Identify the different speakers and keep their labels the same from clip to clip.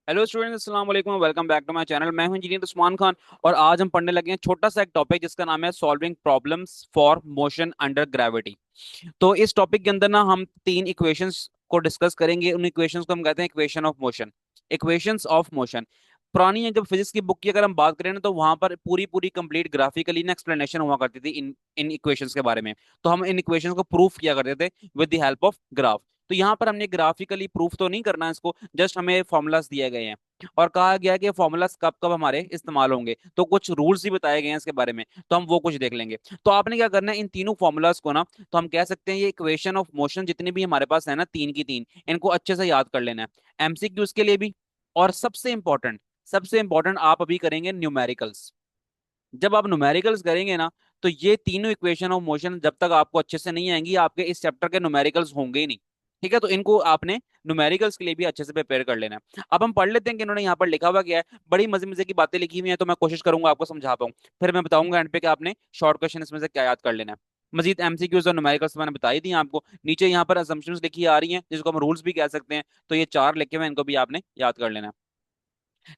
Speaker 1: Hello students, अस्सलाम वालेकुम, welcome back to my channel. मैं हूं इंजीनियर उस्मान खान और आज हम पढ़ने लगे हैं छोटा सा एक टॉपिक जिसका नाम है solving problems for motion under gravity. तो इस टॉपिक के अंदर ना हम तीन इक्वेशंस को डिस्कस करेंगे। उन इक्वेशंस को हम कहते हैं equation of motion, equations of motion. पुरानी जब फिजिक्स की बुक की अगर हम बात करें ना, तो वहां पर पूरी पूरी कंप्लीट ग्राफिकली ना एक्सप्लेनेशन हुआ करती थी इन इन इक्वेशंस के बारे में। तो हम इन इक्वेशंस को प्रूफ किया करते थे with the help of graph. तो यहाँ पर हमने ग्राफिकली प्रूफ तो नहीं करना है इसको, जस्ट हमें फॉर्मूलाज दिए गए हैं और कहा गया है कि फॉर्मूलाज कब कब हमारे इस्तेमाल होंगे, तो कुछ रूल्स भी बताए गए हैं इसके बारे में, तो हम वो कुछ देख लेंगे। तो आपने क्या करना है, इन तीनों फॉर्मूलाज को ना, तो हम कह सकते हैं ये इक्वेशन ऑफ मोशन जितनी भी हमारे पास है ना, तीन की तीन, इनको अच्छे से याद कर लेना है एमसीक्यूज के लिए भी। और सबसे इंपॉर्टेंट आप अभी करेंगे न्यूमेरिकल्स। जब आप न्यूमेरिकल्स करेंगे ना, तो ये तीनों इक्वेशन ऑफ मोशन जब तक आपको अच्छे से नहीं आएंगी, आपके इस चैप्टर के न्यूमेरिकल्स होंगे ही नहीं। ठीक है, तो इनको आपने न्यूमेरिकल्स के लिए भी अच्छे से प्रिपेयर कर लेना है। अब हम पढ़ लेते हैं कि इन्होंने यहाँ पर लिखा हुआ क्या है। बड़ी मजे मजे की बातें लिखी हुई हैं, तो मैं कोशिश करूंगा आपको समझा पाऊँ। फिर मैं बताऊंगा एंड पे कि आपने शॉर्ट क्वेश्चन इसमें से क्या याद कर लेना है। मजीद एमसीक्यूज और न्यूमेरिकल्स मैंने बताई दी हैं आपको। नीचे यहाँ पर असम्पशंस लिखी आ रही हैं जिसको हम रूल्स भी कह सकते हैं। तो ये चार लिखे हुए हैं, इनको भी आपने याद कर लेना है।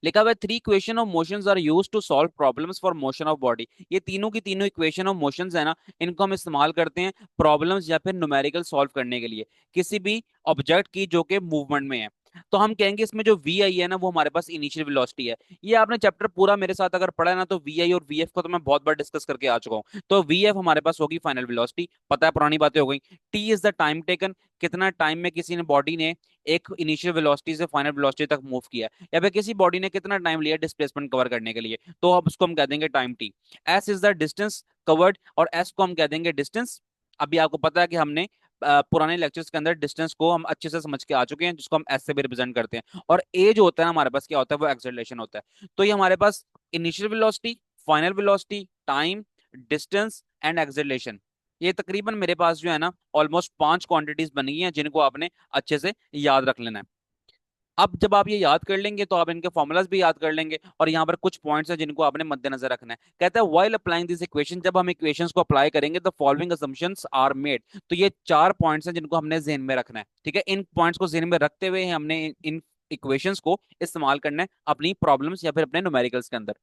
Speaker 1: लिखा हुआ है three equation of motions are used to solve problems for motion of body. ये तीनों की तीनों इक्वेशन ऑफ मोशंस है ना, इनको हम इस्तेमाल करते हैं प्रॉब्लम्स या फिर न्यूमेरिकल सॉल्व करने के लिए, किसी भी ऑब्जेक्ट की जो कि मूवमेंट में है। तो हम कहेंगे इसमें जो वी आई है ना, वो हमारे पास इनिशियल वेलोसिटी है। ये आपने चैप्टर पूरा मेरे साथ अगर पढ़ा है ना, तो वी आई और वी एफ को तो मैं बहुत बार डिस्कस करके आ चुका हूँ। तो वी एफ हमारे पास होगी फाइनल वेलोसिटी, पता है, पुरानी बातें हो गई। T is the time taken, कितना टाइम में किसी ने बॉडी ने एक इनिशियल वेलोसिटी से फाइनल वेलोसिटी तक मूव किया है, या फिर किसी बॉडी ने कितना टाइम लिया डिस्प्लेसमेंट कवर करने के लिए, तो अब उसको हम कह देंगे time T. S is the distance covered, और एस को हम कह देंगे डिस्टेंस। अभी आपको पता है कि हमने पुराने लेक्चर्स के अंदर डिस्टेंस को हम अच्छे से समझ के आ चुके हैं, जिसको हम एस से भी रिप्रेजेंट करते हैं। और ए जो होता है ना हमारे पास, क्या होता है, वो एक्सेलरेशन होता है। तो ये हमारे पास initial velocity, final velocity, time, distance and acceleration, ये तकरीबन मेरे पास जो है ना ऑलमोस्ट पांच क्वांटिटीज बनी हैं जिनको आपने अच्छे से याद रख लेना है। अब जब आप ये याद कर लेंगे तो आप इनके फॉर्मूलाज भी याद कर लेंगे, और यहाँ पर कुछ पॉइंट्स हैं जिनको आपने मद्देनजर रखना है। कहता है व्हाइल अप्लाइंग दिस इक्वेशन, जब हम इक्वेशंस को अप्लाई करेंगे the following assumptions are made. तो ये चार पॉइंट्स हैं जिनको हमने जहन में रखना है। ठीक है, इन पॉइंट्स को जहन में रखते हुए हमने इन इक्वेशंस को इस्तेमाल करना है अपनी प्रॉब्लम्स या फिर अपने न्यूमेरिकल्स के अंदर।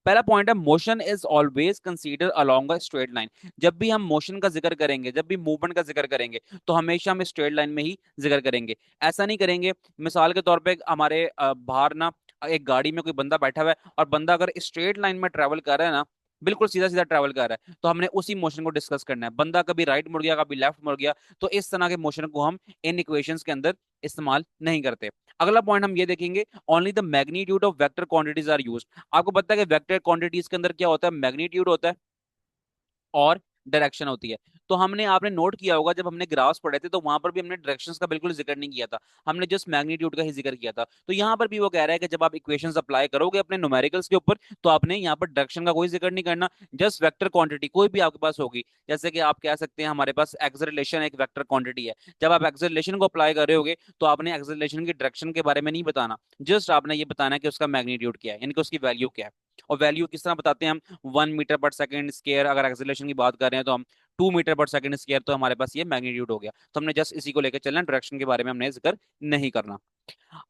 Speaker 1: पहला पॉइंट है motion is always consider along a straight line. जब भी हम मोशन का जिक्र करेंगे, जब भी मूवमेंट का जिक्र करेंगे, तो हमेशा हम स्ट्रेट लाइन में ही जिक्र करेंगे। ऐसा नहीं करेंगे, मिसाल के तौर पे हमारे बाहर ना एक गाड़ी में कोई बंदा बैठा हुआ है, और बंदा अगर स्ट्रेट लाइन में ट्रेवल कर रहा है ना, बिल्कुल सीधा सीधा ट्रेवल कर रहा है, तो हमने उसी मोशन को डिस्कस करना है। बंदा कभी राइट मुड़ गया, कभी लेफ्ट मुड़ गया, तो इस तरह के मोशन को हम इन इक्वेशंस के अंदर इस्तेमाल नहीं करते। अगला पॉइंट हम ये देखेंगे, only the magnitude of vector quantities are used. आपको पता है कि वेक्टर क्वांटिटीज के अंदर क्या होता है, मैग्नीट्यूड होता है और डायरेक्शन होती है। तो हमने आपने नोट किया होगा, जब हमने ग्राफ्स पढ़े थे तो वहां पर भी हमने डायरेक्शंस का बिल्कुल जिक्र नहीं किया था, हमने जस्ट मैग्नीट्यूड का ही जिक्र किया था। तो यहाँ पर भी वो कह रहा है कि जब आप इक्वेशंस अप्लाई करोगे अपने न्यूमेरिकल्स के ऊपर, तो आपने यहाँ पर डायरेक्शन का कोई जिक्र नहीं करना। जस्ट वेक्टर क्वांटिटी कोई भी आपके पास होगी, जैसे कि आप कह सकते हैं हमारे पास एक्सेलरेशन एक वेक्टर क्वांटिटी है। जब आप एक्सेलरेशन को अप्लाई कर रहे होगे, तो आपने एक्सेलरेशन की डायरेक्शन के बारे में नहीं बताना, जस्ट आपने ये बताना है कि उसका मैग्नीट्यूड क्या है, यानी कि उसकी वैल्यू क्या है। और वैल्यू किस तरह बताते हैं हम, 1 मीटर पर सेकंड स्क्वायर, अगर एक्सेलरेशन की बात कर रहे हैं तो हम 2 मीटर पर सेकंड स्क्वायर, तो हमारे पास ये मैग्नीट्यूड हो गया। तो हमने जस्ट इसी को लेकर चलना, डायरेक्शन के बारे में हमने जिक्र नहीं करना।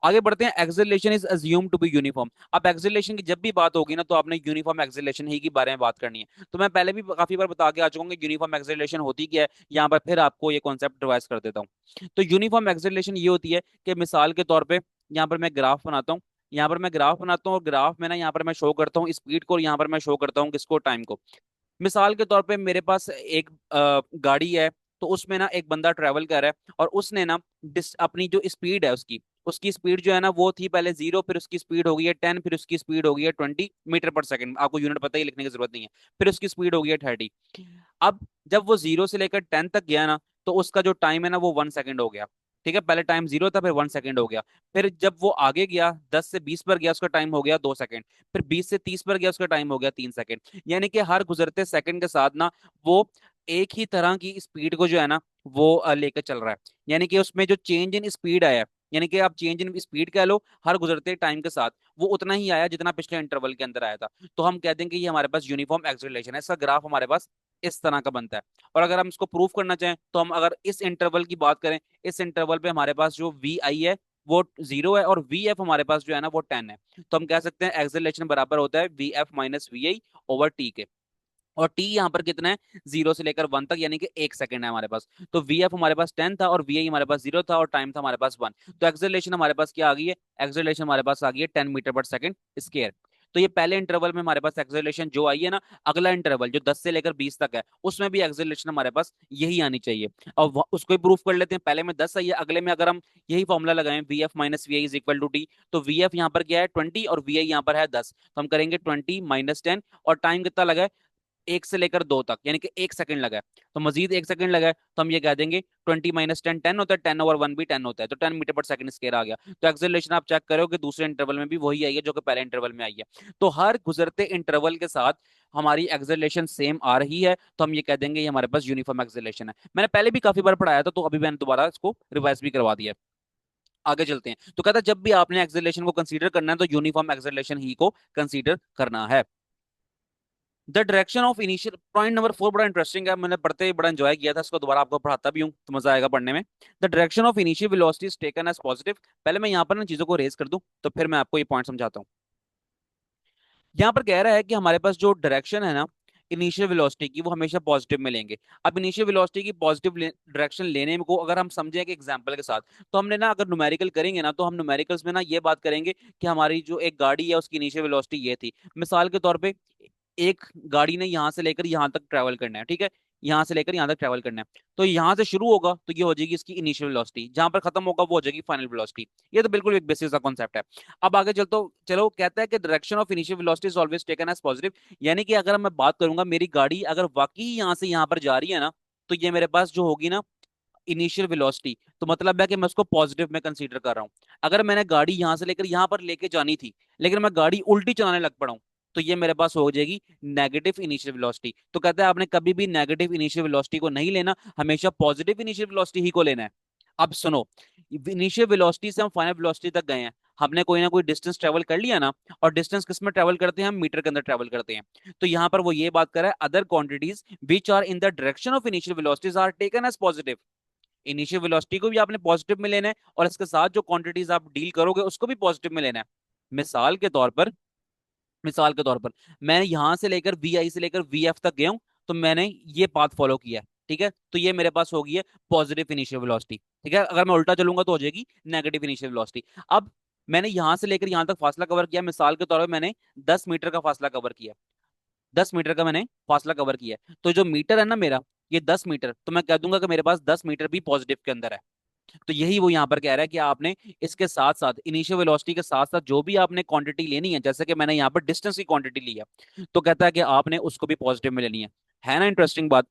Speaker 1: आगे बढ़ते हैं, acceleration is assume to be uniform. अब एक्सेलरेशन की जब भी बात होगी ना, तो आपने यूनिफॉर्म एक्सेलरेशन ही के बारे में बात करनी है। तो मैं पहले भी काफी बार बता के आ चुका हूँ कि यूनिफॉर्म एक्सेलरेशन होती क्या है, यहाँ पर फिर आपको ये कॉन्सेप्ट रिवाइज कर देता हूँ। तो यूनिफॉर्म एक्सेलरेशन ये होती है कि मिसाल के तौर पर यहाँ पर मैं ग्राफ बनाता हूँ, यहाँ पर मैं ग्राफ बनाता हूँ, और ग्राफ में ना यहाँ पर मैं शो करता हूँ स्पीड को, और यहाँ पर मैं शो करता हूँ किसको, टाइम को। मिसाल के तौर पे मेरे पास एक गाड़ी है, तो उसमें ना एक बंदा ट्रेवल कर रहा है, और उसने ना अपनी जो स्पीड है उसकी, उसकी स्पीड जो है ना वो थी पहले 0, फिर उसकी स्पीड हो गई है 10, फिर उसकी स्पीड हो गई है 20 मीटर पर सेकंड। आपको यूनिट पता ही, लिखने की जरूरत नहीं है। फिर उसकी स्पीड हो गई है 30। अब जब वो 0 से लेकर 10 तक गया ना, तो उसका जो टाइम है ना वो 1 सेकंड हो गया। ठीक है, पहले टाइम 0 था, फिर 1 सेकंड हो गया। फिर जब वो आगे गया, 10 से 20 पर गया, उसका टाइम हो गया 2 सेकंड। फिर 20 से 30 पर गया, उसका टाइम हो गया 3 सेकंड। यानी कि हर गुजरते सेकंड के साथ ना वो एक ही तरह की स्पीड को जो है ना वो लेकर चल रहा है। यानी कि उसमें जो चेंज इन स्पीड आया है, यानी कि आप चेंज इन स्पीड कह लो, हर गुजरते टाइम के साथ वो उतना ही आया जितना पिछले इंटरवल के अंदर आया था। तो हम कह देंगे ये हमारे पास यूनिफॉर्म एक्सेलरेशन है। इसका ग्राफ हमारे पास इस तरह का बनता है। और अगर हम इसको प्रूफ करना चाहें, तो हम अगर इस इंटरवल की बात करें, इस इंटरवल पे हमारे पास जो वी आई है वो 0 है और वी एफ हमारे पास जो है ना वो 10 है। तो हम कह सकते हैं एक्सेलरेशन बराबर होता है v f minus v i over t के। और टी यहाँ पर कितना है, 0 से लेकर 1 तक, यानी कि 1 सेकंड है हमारे पास। तो वी एफ हमारे पास 10 था और वी आई हमारे पास 0 था और टाइम था हमारे पास 1। तो एक्सेलरेशन हमारे पास क्या आ गई है, एक्सेलरेशन हमारे पास आ गई है 10 मीटर पर सेकंड स्क्वायर। तो ये पहले इंटरवल में हमारे पास एक्सेलरेशन जो आई है ना, अगला इंटरवल जो 10 से लेकर 20 तक है उसमें भी एक्सेलरेशन हमारे पास यही आनी चाहिए। और उसको ही प्रूफ कर लेते हैं, पहले में 10 आई है, अगले में अगर हम यही फॉर्मूला लगाएं v f minus v i is equal to t, तो वी एफ यहाँ पर क्या है 20 और वी आई यहाँ पर है 10, तो हम करेंगे 20 - 10। और टाइम कितना लगा है, 1 से लेकर 2 तक, यानी कि 1 सेकंड लगा है। तो मजीद 1 सेकंड लगा है तो हम ये कह देंगे 20 - 10 10 होता है, 10/1 भी 10 होता है, तो 10 मीटर पर सेकंड स्क्वायर आ गया। तो एक्सेलरेशन आप चेक करो कि दूसरे इंटरवल में भी वही आई है जो कि पहले इंटरवल में आई है। तो हर गुजरते इंटरवल के साथ हमारी एक्सेलरेशन सेम आ रही है, तो हम ये कह देंगे ये हमारे पास यूनिफॉर्म एक्सेलरेशन है। मैंने पहले भी काफी बार पढ़ाया था, तो अभी मैंने दोबारा इसको रिवाइज भी करवा दिया है। आगे चलते हैं। तो कहता है जब भी आपने एक्सेलरेशन को कंसीडर करना है तो यूनिफॉर्म एक्सेलरेशन ही को कंसीडर करना है। The direction of initial, point number 4 बड़ा इंटरेस्टिंग है, मैंने पढ़ते ही बड़ा एंजॉय किया था इसको, दोबारा आपको पढ़ाता भी हूँ तो मजा आएगा पढ़ने में। The direction of initial velocity is taken as positive. पहले मैं यहाँ पर ना चीजों को रेज कर दूं तो फिर मैं आपको ये पॉइंट समझाता हूँ। यहाँ पर कह रहा है कि हमारे पास जो डायरेक्शन है ना इनिशियल वेलोसिटी की, वो हमेशा पॉजिटिव में लेंगे। अब इनिशियल वेलोसिटी की पॉजिटिव डायरेक्शन लेने को अगर हम समझें कि एग्जांपल के साथ, तो हमने ना अगर न्यूमेरिकल करेंगे ना, तो हम न्यूमेरिकल्स में ना ये बात करेंगे कि हमारी जो एक गाड़ी है उसकी इनिशियल वेलोसिटी ये थी। मिसाल के तौर पे एक गाड़ी ने यहाँ से लेकर यहाँ तक ट्रैवल करना है, ठीक है, यहाँ से लेकर यहाँ तक ट्रैवल करना है। तो यहाँ से शुरू होगा तो ये हो जाएगी इसकी इनिशियल वेलोसिटी, जहां पर खत्म होगा वो हो जाएगी फाइनल वेलोसिटी। ये तो बिल्कुल एक बेसिक सा कॉन्सेप्ट है। अब आगे चलते चलो, कहता है कि direction of initial velocity is always taken as positive. यानी कि अगर मैं बात करूंगा मेरी गाड़ी अगर वाकई यहाँ से यहाँ पर जा रही है ना, तो ये मेरे पास जो होगी ना इनिशियल वेलोसिटी, तो मतलब है कि मैं उसको पॉजिटिव में कंसीडर कर रहा हूँ। अगर मैंने गाड़ी यहाँ से लेकर यहाँ पर लेके जानी थी लेकिन मैं गाड़ी उल्टी चलाने लग पड़ा हूँ, तो ये मेरे पास हो जाएगी नेगेटिव इनिशियल वेलोसिटी। तो कहता है आपने कभी भी नेगेटिव इनिशियल वेलोसिटी को नहीं लेना, हमेशा पॉजिटिव इनिशियल वेलोसिटी ही को लेना है। अब सुनो, इनिशियल वेलोसिटी से हम फाइनल वेलोसिटी तक गए हैं, हमने कोई ना कोई डिस्टेंस ट्रेवल कर लिया ना, और डिस्टेंस किस में ट्रेवल करते हैं, हम मीटर के अंदर ट्रेवल करते हैं। तो यहाँ पर वो ये बात कर रहा है other quantities which are in the direction of initial velocities are taken as positive. Initial velocity को भी आपने पॉजिटिव में लेना है और इसके साथ जो क्वांटिटीज आप डील करोगे उसको भी पॉजिटिव में लेना है। मिसाल के तौर पर, मिसाल के तौर पर मैं यहां से लेकर वी आई से लेकर वी एफ तक गया हूं, तो मैंने ये पाथ फॉलो किया है, ठीक है, तो ये मेरे पास होगी है पॉजिटिव इनिशियल वेलोसिटी। ठीक है, अगर मैं उल्टा चलूंगा तो हो जाएगी नेगेटिव इनिशियल वेलोसिटी। अब मैंने यहां से लेकर यहां तक फासला कवर किया, मिसाल के तौर पर मैंने 10 मीटर का फासला कवर किया, 10 मीटर का मैंने फासला कवर किया है, तो जो मीटर है ना मेरा, ये 10 मीटर, तो मैं कह दूंगा कि मेरे पास 10 मीटर भी पॉजिटिव के अंदर है। तो यही वो यहाँ पर कह रहा है कि आपने इसके साथ साथ इनिशियल वेलोसिटी के साथ साथ जो भी आपने क्वांटिटी लेनी है, जैसे कि मैंने यहाँ पर डिस्टेंस की क्वांटिटी ली है, तो कहता है कि आपने उसको भी पॉजिटिव में लेनी है ना इंटरेस्टिंग बात।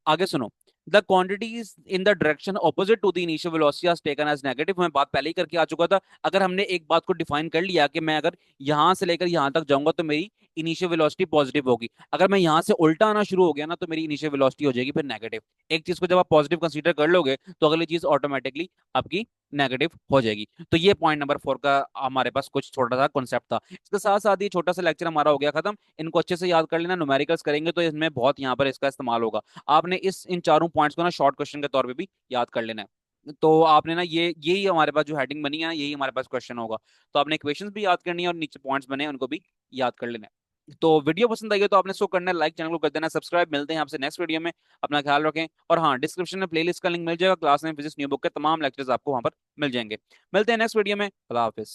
Speaker 1: आगे सुनो, the quantities in the direction opposite to the initial velocity are taken as negative. मैं बात पहले ही करके आ चुका था। अगर हमने एक बात को डिफाइन कर लिया कि मैं अगर यहां से लेकर यहां तक जाऊंगा तो मेरी इनिशियल वेलोसिटी पॉजिटिव होगी, अगर मैं यहां से उल्टा आना शुरू हो गया ना तो मेरी इनिशियल वेलोसिटी हो जाएगी फिर नेगेटिव। एक चीज को जब आप पॉजिटिव कंसीडर कर लोगे तो अगली चीज ऑटोमेटिकली आपकी नेगेटिव हो जाएगी। तो ये पॉइंट नंबर 4 का हमारे पास कुछ छोटा सा कॉन्सेप्ट था। इसके साथ साथ ये छोटा सा लेक्चर हमारा हो गया खत्म। इनको अच्छे से याद कर लेना, न्यूमेरिकल्स करेंगे तो इसमें बहुत यहाँ पर इसका इस्तेमाल होगा। आपने इस इन चारों पॉइंट्स को ना शॉर्ट क्वेश्चन के तौर पे भी याद कर लेना है। तो आपने ना ये यही हमारे पास जो हेडिंग बनी है ना, यही हमारे पास क्वेश्चन होगा। तो आपने इक्वेशंस भी याद करनी है और नीचे पॉइंट्स बने हैं उनको भी याद कर लेना है। तो वीडियो पसंद आई है तो आपने इसको करना है लाइक, चैनल को कर देना सब्सक्राइब। मिलते हैं आपसे नेक्स्ट वीडियो में, अपना ख्याल रखें। और हाँ, डिस्क्रिप्शन में प्लेलिस्ट का लिंक मिल जाएगा, क्लास में फिजिक्स न्यू बुक के तमाम लेक्चर्स आपको वहां पर मिल जाएंगे। मिलते हैं नेक्स्ट वीडियो में, अल्लाह हाफिज।